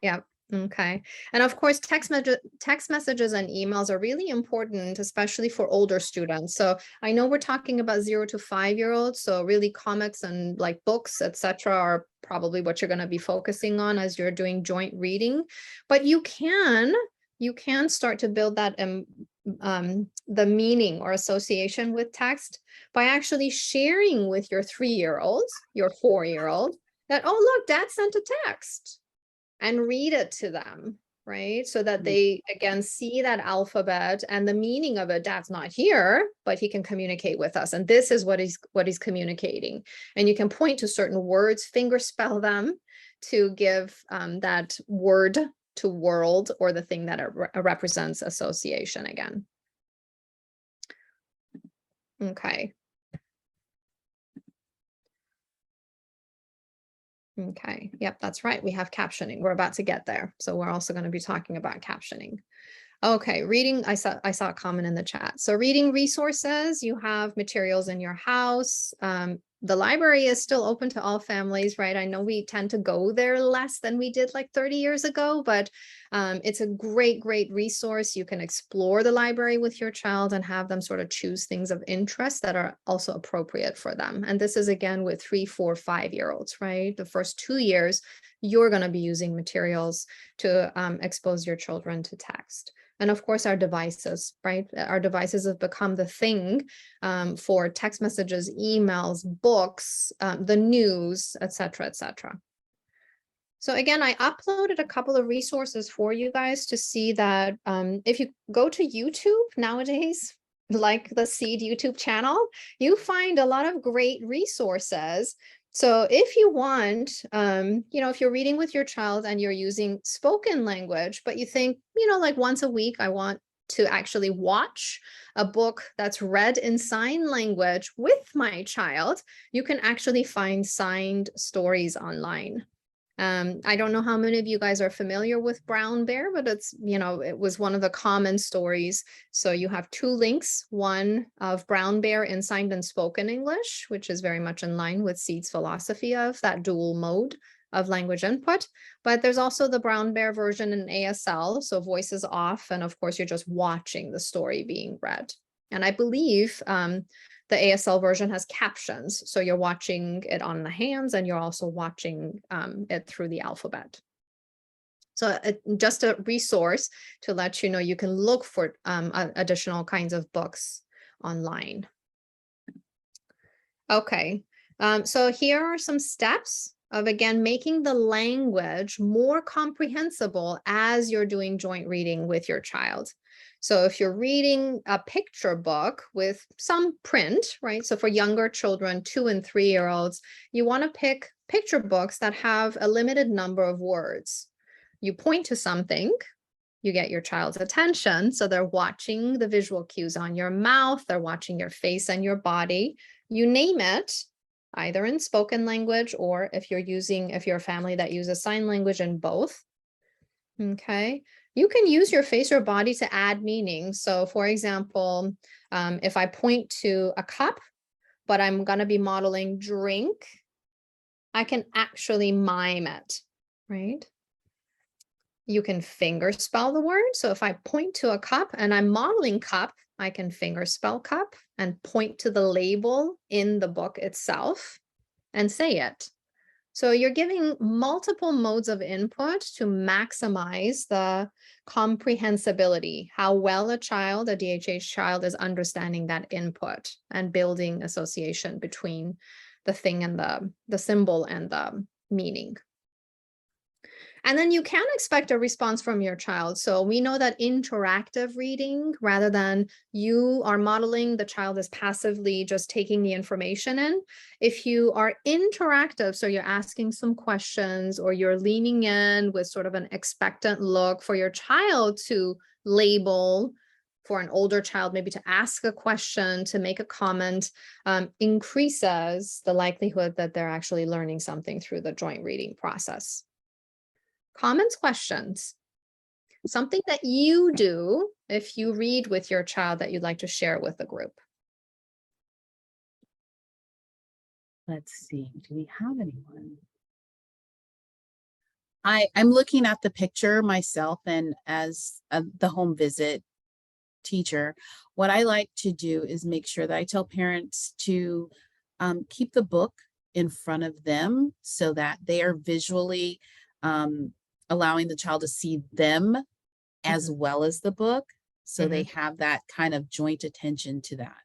Yeah. Okay. And of course, text messages and emails are really important, especially for older students. So I know we're talking about 0 to 5-year-olds. So really comics and like books, etc., are probably what you're going to be focusing on as you're doing joint reading. But you can start to build that the meaning or association with text by actually sharing with your 3-year-old, your 4-year-old, that, oh, look, Dad sent a text. And read it to them, right? So that they, again, see that alphabet and the meaning of it. Dad's not here, but he can communicate with us. And this is what he's communicating. And you can point to certain words, finger spell them to give that word to world, or the thing that it represents, association again. Okay. Okay, yep, that's right. We have captioning. We're about to get there. So we're also going to be talking about captioning. Okay, reading, I saw a comment in the chat. So reading resources, you have materials in your house. The library is still open to all families, right? I know we tend to go there less than we did like 30 years ago, but it's a great resource. You can explore the library with your child and have them sort of choose things of interest that are also appropriate for them. And this is again with 3, 4, 5-year-olds, right? The first 2 years, you're going to be using materials to expose your children to text. And of course, our devices, right? Our devices have become the thing for text messages, emails, books, the news, et cetera, et cetera. So again, I uploaded a couple of resources for you guys to see that if you go to YouTube nowadays, like the CEID YouTube channel, you find a lot of great resources. So if you want, if you're reading with your child and you're using spoken language, but you think, like once a week, I want to actually watch a book that's read in sign language with my child, you can actually find signed stories online. I don't know how many of you guys are familiar with Brown Bear, but it's, it was one of the common stories. So you have two links, one of Brown Bear in signed and spoken English, which is very much in line with CEID's philosophy of that dual mode of language input. But there's also the Brown Bear version in ASL. So voices off. And of course, you're just watching the story being read. And I believe the ASL version has captions. So you're watching it on the hands and you're also watching it through the alphabet. So just a resource to let you know, you can look for additional kinds of books online. Okay, so here are some steps of, again, making the language more comprehensible as you're doing joint reading with your child. So if you're reading a picture book with some print, right? So for younger children, 2 and 3-year-olds, you want to pick picture books that have a limited number of words. You point to something, you get your child's attention. So they're watching the visual cues on your mouth, they're watching your face and your body. You name it, either in spoken language or if you're a family that uses sign language, in both. Okay. You can use your face or body to add meaning. So for example, if I point to a cup, but I'm going to be modeling drink, I can actually mime it, right? You can finger spell the word. So if I point to a cup and I'm modeling cup, I can finger spell cup and point to the label in the book itself and say it. So you're giving multiple modes of input to maximize the comprehensibility, how well a DHH child is understanding that input and building association between the thing and the symbol and the meaning. And then you can expect a response from your child. So we know that interactive reading, rather than you are modeling, the child is passively just taking the information in. If you are interactive, so you're asking some questions or you're leaning in with sort of an expectant look for your child to label, for an older child, maybe to ask a question, to make a comment, increases the likelihood that they're actually learning something through the joint reading process. Comments, questions, something that you do if you read with your child that you'd like to share with the group. Let's see, do we have anyone? I'm looking at the picture myself, and as the home visit teacher, what I like to do is make sure that I tell parents to keep the book in front of them so that they are visually allowing the child to see them as well as the book. So they have that kind of joint attention to that.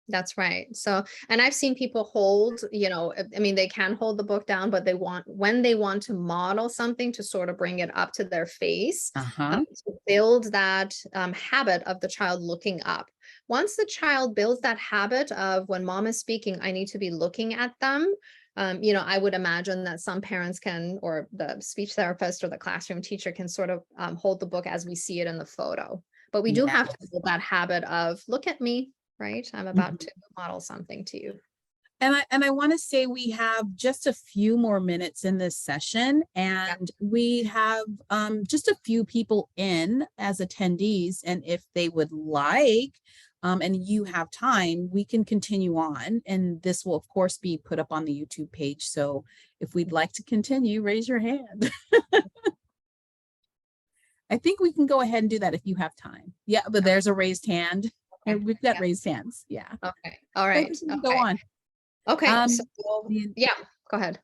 That's right. So, and I've seen people hold, I mean, they can hold the book down, but when they want to model something, to sort of bring it up to their face, to build that habit of the child looking up. Once the child builds that habit of, when mom is speaking, I need to be looking at them. I would imagine that some parents can, or the speech therapist or the classroom teacher can sort of hold the book as we see it in the photo. But we do have to build that habit of, look at me, right? I'm about to model something to you. And I want to say we have just a few more minutes in this session, and we have just a few people in as attendees. And if they would like, and you have time, we can continue on. And this will, of course, be put up on the YouTube page. So if we'd like to continue, raise your hand. I think we can go ahead and do that if you have time. Yeah, but there's a raised hand. And we've got raised hands. Yeah. Okay. All right. Go on. Okay. So, go ahead.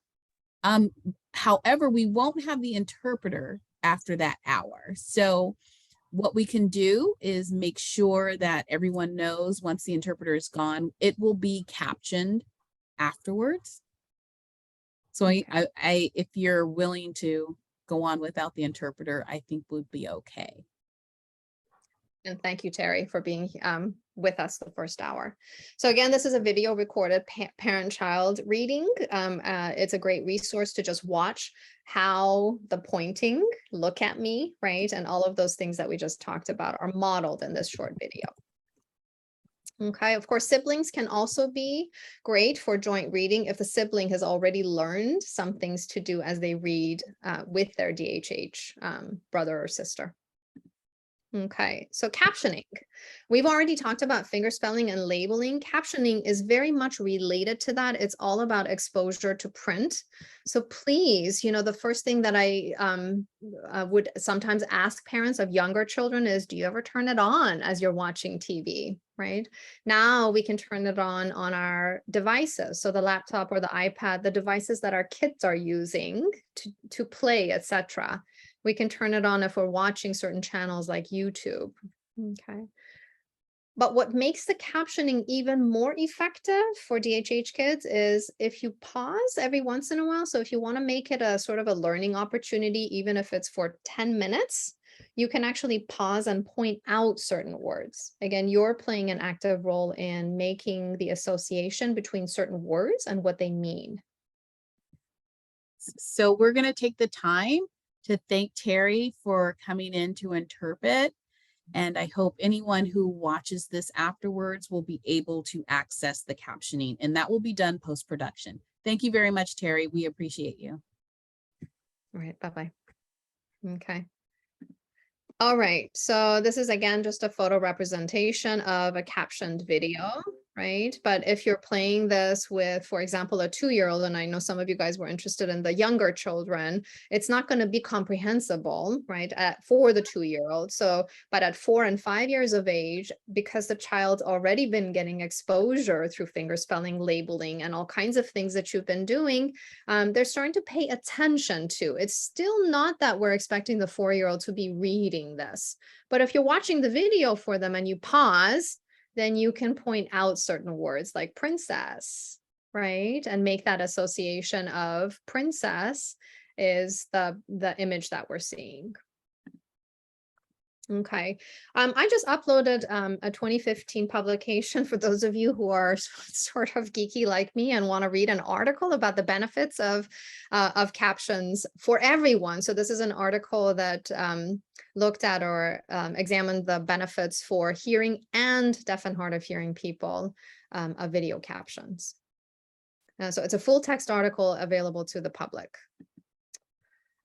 However, we won't have the interpreter after that hour. So what we can do is make sure that everyone knows once the interpreter is gone, it will be captioned afterwards. So if you're willing to go on without the interpreter, I think would be okay. And thank you, Terry, for being with us the first hour. So again, this is a video recorded parent-child reading. It's a great resource to just watch how the pointing, look at me, right? And all of those things that we just talked about are modeled in this short video. Okay, of course, siblings can also be great for joint reading if the sibling has already learned some things to do as they read with their DHH brother or sister. Okay, so captioning. We've already talked about fingerspelling and labeling. Captioning is very much related to that. It's all about exposure to print. So please, the first thing that I would sometimes ask parents of younger children is, do you ever turn it on as you're watching TV, right? Now we can turn it on our devices. So the laptop or the iPad, the devices that our kids are using to play, etc. We can turn it on if we're watching certain channels like YouTube. Okay. But what makes the captioning even more effective for DHH kids is if you pause every once in a while. So if you want to make it a sort of a learning opportunity, even if it's for 10 minutes, you can actually pause and point out certain words. Again, you're playing an active role in making the association between certain words and what they mean. So we're going to take the time to thank Terry for coming in to interpret. And I hope anyone who watches this afterwards will be able to access the captioning, and that will be done post-production. Thank you very much, Terry. We appreciate you. All right, bye-bye. Okay. All right, so this is again just a photo representation of a captioned video, right? But if you're playing this with, for example, a 2-year-old, and I know some of you guys were interested in the younger children, it's not going to be comprehensible, right, for the 2-year-old. So, but at 4 and 5 years of age, because the child's already been getting exposure through fingerspelling, labeling, and all kinds of things that you've been doing, they're starting to pay attention to. It's still not that we're expecting the 4-year-old to be reading this, but if you're watching the video for them and you pause, then you can point out certain words like princess, right? And make that association of princess is the image that we're seeing. Okay, I just uploaded a 2015 publication for those of you who are sort of geeky like me and want to read an article about the benefits of captions for everyone. So this is an article that looked at or examined the benefits for hearing and deaf and hard of hearing people of video captions. So it's a full text article available to the public.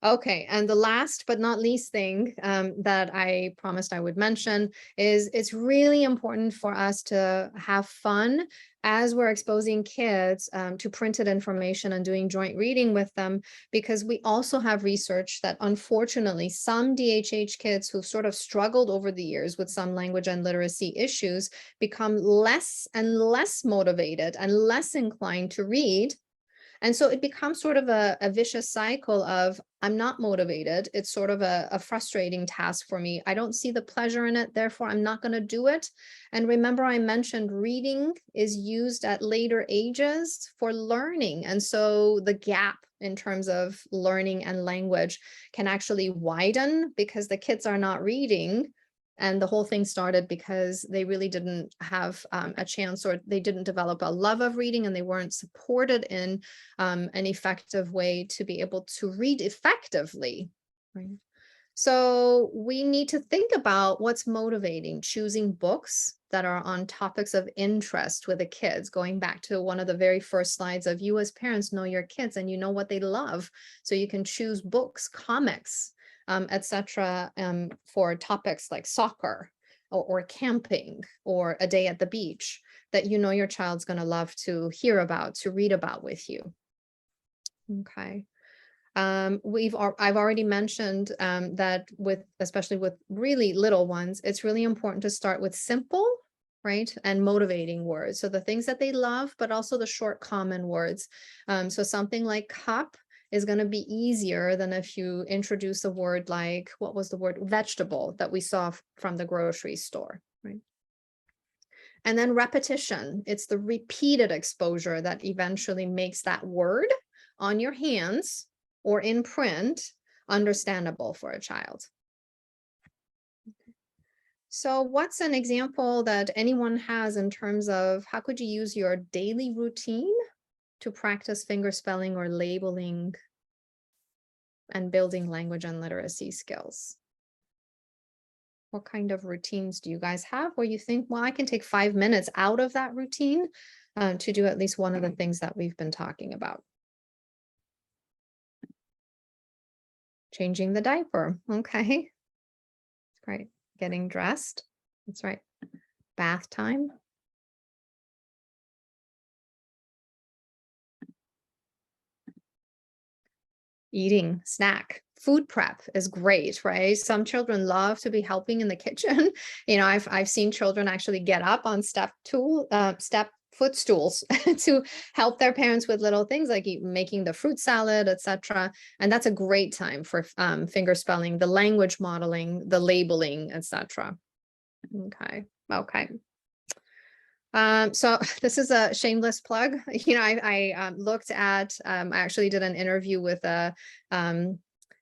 Okay, and the last but not least thing that I promised I would mention is it's really important for us to have fun as we're exposing kids to printed information and doing joint reading with them, because we also have research that unfortunately some DHH kids who've sort of struggled over the years with some language and literacy issues become less and less motivated and less inclined to read. And so it becomes sort of a vicious cycle of, I'm not motivated. It's sort of a frustrating task for me. I don't see the pleasure in it. Therefore, I'm not going to do it. And remember, I mentioned reading is used at later ages for learning. And so the gap in terms of learning and language can actually widen because the kids are not reading. And the whole thing started because they really didn't have a chance, or they didn't develop a love of reading, and they weren't supported in an effective way to be able to read effectively. Right? So we need to think about what's motivating, choosing books that are on topics of interest with the kids, going back to one of the very first slides of you as parents know your kids and you know what they love. So you can choose books, comics, etc., for topics like soccer or camping or a day at the beach that you know your child's going to love to hear about, to read about with you. Okay. I've already mentioned that especially with really little ones, it's really important to start with simple, right, and motivating words. So the things that they love, but also the short common words. So something like cup is going to be easier than if you introduce a word like, what was the word? Vegetable that we saw from the grocery store, right? And then repetition. It's the repeated exposure that eventually makes that word on your hands or in print understandable for a child. So what's an example that anyone has in terms of how could you use your daily routine to practice finger spelling or labeling and building language and literacy skills? What kind of routines do you guys have where you think, well, I can take 5 minutes out of that routine to do at least one of the things that we've been talking about? Changing the diaper. Okay. Great. Getting dressed. That's right. Bath time. Eating, snack, food prep is great, right? Some children love to be helping in the kitchen. I've seen children actually get up on step footstools to help their parents with little things like making the fruit salad, etc. And that's a great time for finger spelling, the language modeling, the labeling, etc. Okay. So this is a shameless plug. I looked at, I actually did an interview with a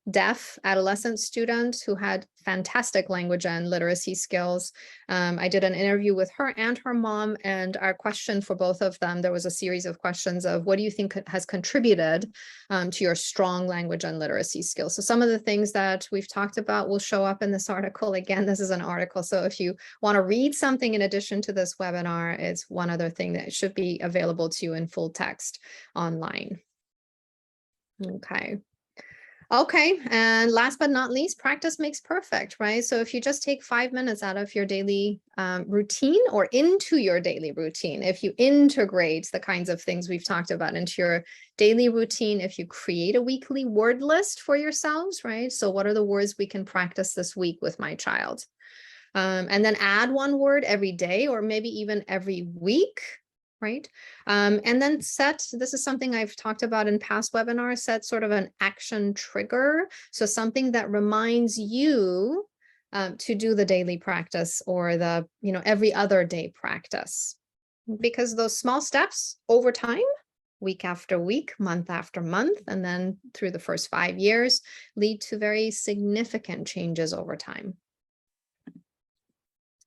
deaf adolescent student who had fantastic language and literacy skills. I did an interview with her and her mom, and our question for both of them, there was a series of questions of what do you think has contributed to your strong language and literacy skills? So some of the things that we've talked about will show up in this article. Again, this is an article, so if you want to read something in addition to this webinar, it's one other thing that should be available to you in full text online. Okay, and last but not least, practice makes perfect, right? So if you just take 5 minutes out of your daily routine or into your daily routine, if you integrate the kinds of things we've talked about into your daily routine, if you create a weekly word list for yourselves, right? So what are the words we can practice this week with my child? And then add one word every day or maybe even every week, right? And then this is something I've talked about in past webinars, set sort of an action trigger. So something that reminds you to do the daily practice or the, every other day practice. Because those small steps over time, week after week, month after month, and then through the first 5 years, lead to very significant changes over time.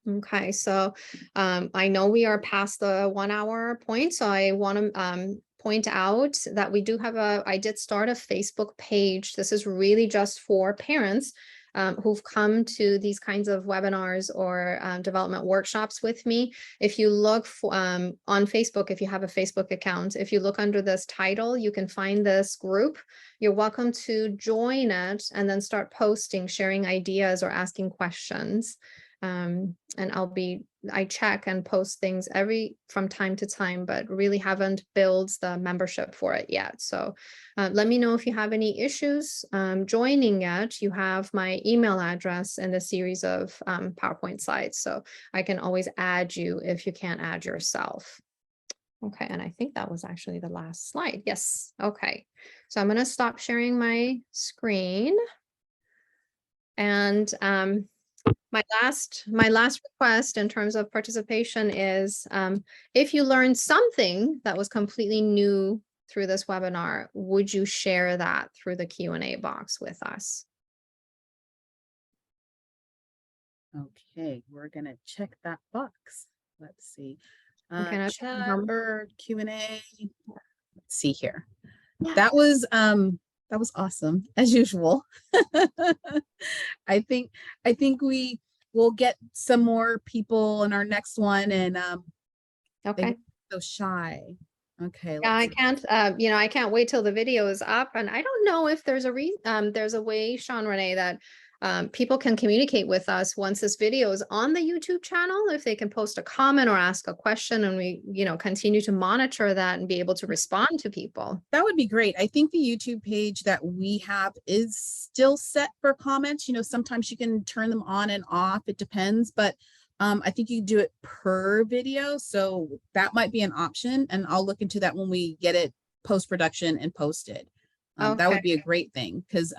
Okay, so I know we are past the 1 hour point, so I want to point out that we do have I did start a Facebook page. This is really just for parents who've come to these kinds of webinars or development workshops with me. If you look on Facebook, if you have a Facebook account, if you look under this title, you can find this group. You're welcome to join it and then start posting, sharing ideas or asking questions. And I check and post things from time to time, but really haven't built the membership for it yet. So let me know if you have any issues joining it. You have my email address in the series of PowerPoint slides. So I can always add you if you can't add yourself. Okay, and I think that was actually the last slide. Yes, okay. So I'm going to stop sharing my screen. And my last request in terms of participation is if you learned something that was completely new through this webinar, would you share that through the Q&A box with us? Okay, we're going to check that box. Let's see. Okay, Chat or Q&A. Let's see here. That was awesome as usual. I think we will get some more people in our next one, and okay. So shy. Okay. Yeah, I can't. I can't wait till the video is up, and I don't know if there's a way, Sean Renee, that people can communicate with us once this video is on the YouTube channel. If they can post a comment or ask a question, and we, continue to monitor that and be able to respond to people. That would be great. I think the YouTube page that we have is still set for comments. Sometimes you can turn them on and off. It depends, but I think you can do it per video. So that might be an option, and I'll look into that when we get it post-production and posted. That would Okay. be a great thing, because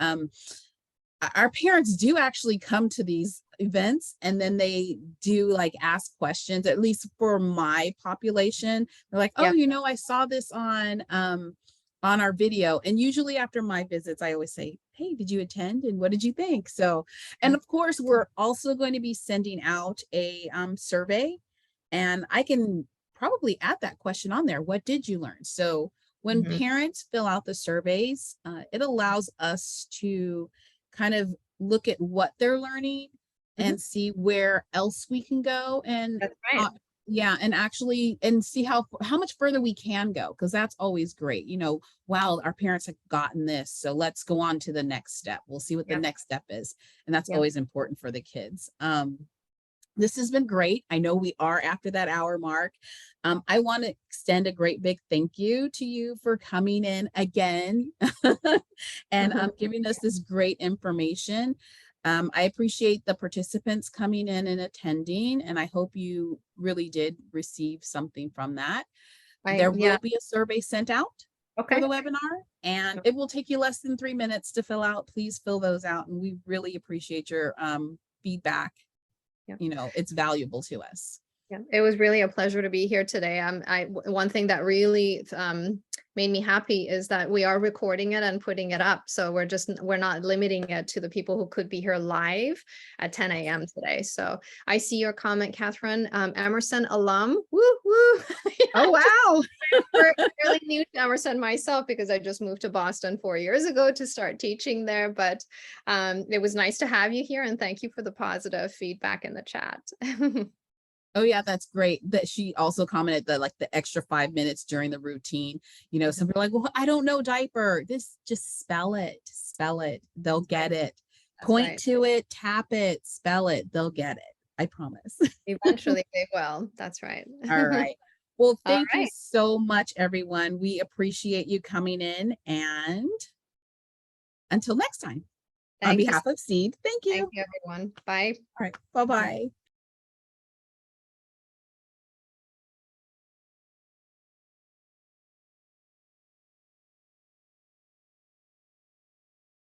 our parents do actually come to these events, and then they do like ask questions, at least for my population. They're like, oh, Yeah. I saw this on our video. And usually after my visits, I always say, hey, did you attend? And what did you think? So, and of course, we're also going to be sending out a survey, and I can probably add that question on there. What did you learn? So when Mhm. parents fill out the surveys, it allows us to kind of look at what they're learning Mhm. and see where else we can go, and That's right. yeah, and actually, and see how much further we can go, because that's always great. Wow, our parents have gotten this, so let's go on to the next step. We'll see what the Yep. next step is, and that's Yep. always important for the kids. This has been great. I know we are after that hour mark. I want to extend a great big thank you to you for coming in again and giving us this great information. I appreciate the participants coming in and attending, and I hope you really did receive something from that. There Yeah. will be a survey sent out for Okay. the webinar, and it will take you less than 3 minutes to fill out. Please fill those out, and we really appreciate your feedback. Yeah. It's valuable to us. Yeah, it was really a pleasure to be here today. One thing that really made me happy is that we are recording it and putting it up. So we're not limiting it to the people who could be here live at 10 a.m. today. So I see your comment, Catherine. Emerson alum. Woo woo. Oh, wow. We're fairly new to Emerson myself because I just moved to Boston 4 years ago to start teaching there. But it was nice to have you here, and thank you for the positive feedback in the chat. Oh, yeah, that's great. That she also commented that like the extra 5 minutes during the routine. Some people are like, well, I don't know diaper. This just spell it. They'll get it. That's Point right. to it, tap it, spell it. They'll get it. I promise. Eventually they will. That's right. All right. Well, All thank you right. so much, everyone. We appreciate you coming in, and until next time, on Thank you. behalf of Seed, thank Thank you. you, everyone. Bye. All right. Bye-bye.